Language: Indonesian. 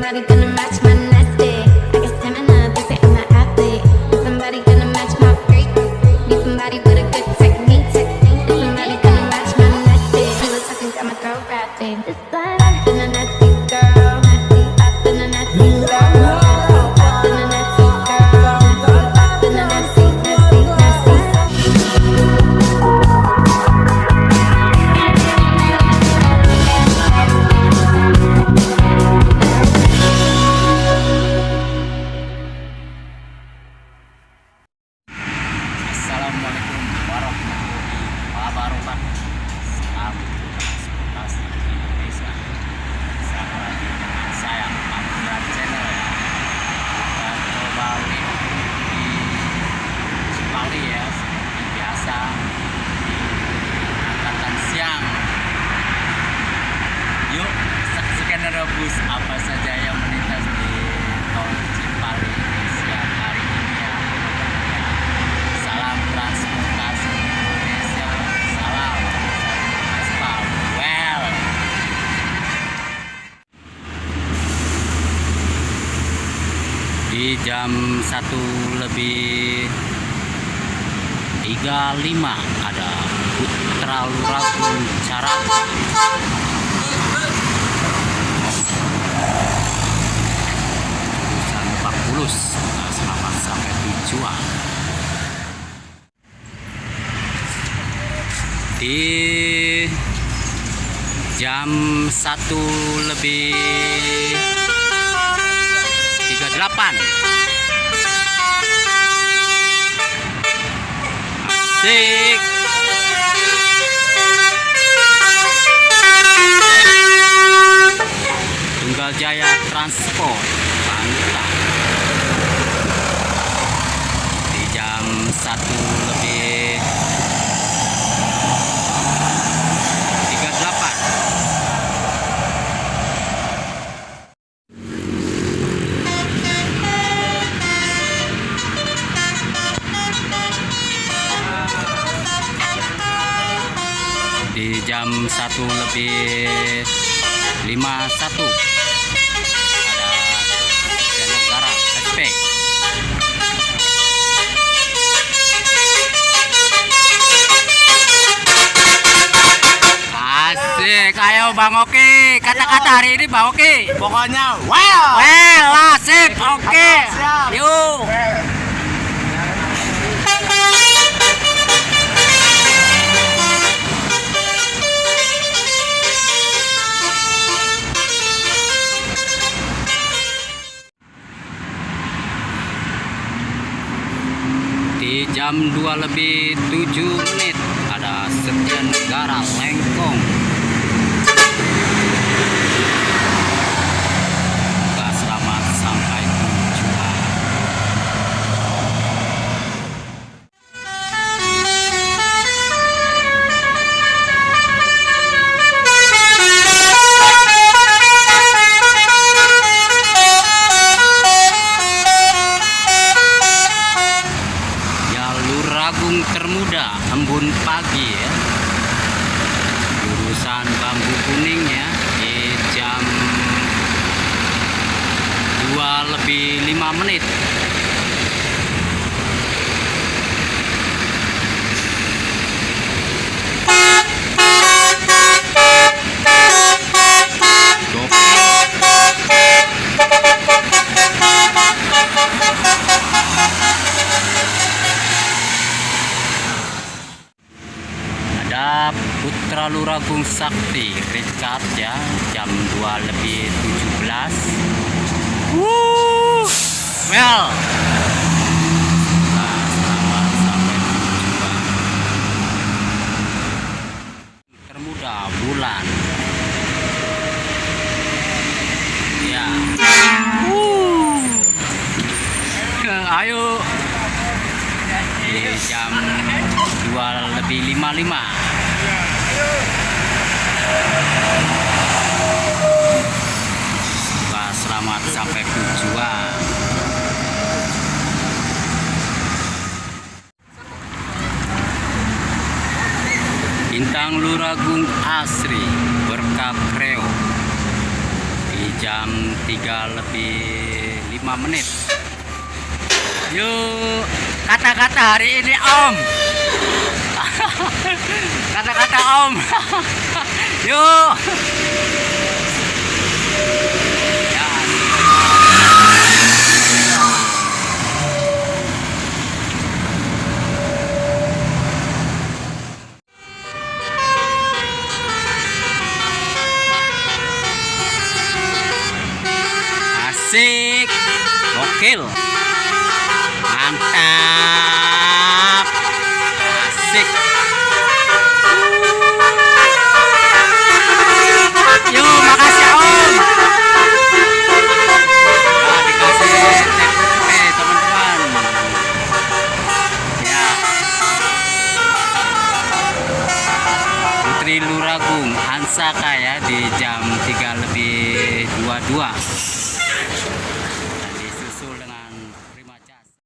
somebody gonna match my nasty? I got stamina, they say I'm an athlete. Is somebody gonna match my freak? Need somebody with a good technique. Is somebody gonna match my nasty? You was talking, got my throat rapping. This time I've been a nasty girl. I've been a nasty girl. I've been a nasty girl. I've been a nasty, nasty, nasty. Assalamualaikum warahmatullahi wabarakatuh. Salam transportasi Indonesia. Bersama lagi dengan saya Panggilan Channel ya. Kita coba lihat di Cipali ya, seperti biasa di angkatan siang. Yuk saksikan bus apa saja yang melintas di tol Cipali di siang hari ini ya. Salam transportasi Indonesia, salam aspal. Well, di jam 1:35 ada Putra Luragung Caraka. Jurusan Lebak Bulus, selamat sampai tujuan. Di jam 1:38 asik. Tunggal Jaya Transport Banten. Di jam 1:38 di jam 1:51 ada Negara SP. Asik, ayo Bang Oki, kata-kata hari ini Bang Oki. Pokoknya well. Well, sip, oke. Siap. Yuk. Di jam 2:07 ada Setia Negara Lengkong. Semoga selamat sampai tujuan. Luragung Termuda Embun Pagi ya, jurusan Bambu Kuning ya, di jam 2:05. Ada Putra Luragung Sakti Richard ya, jam 2:17. Well, nah, selamat sampai tujuan. Termuda Bulan ya. Ayo di jam 2:55. Semoga selamat sampai tujuan. Bintang Luragung Asri Berkah Kreo di jam 3:05. Yuk, kata-kata hari ini Om. Kata-kata Om. Yuk. Ya. Asik, gokil, mantap.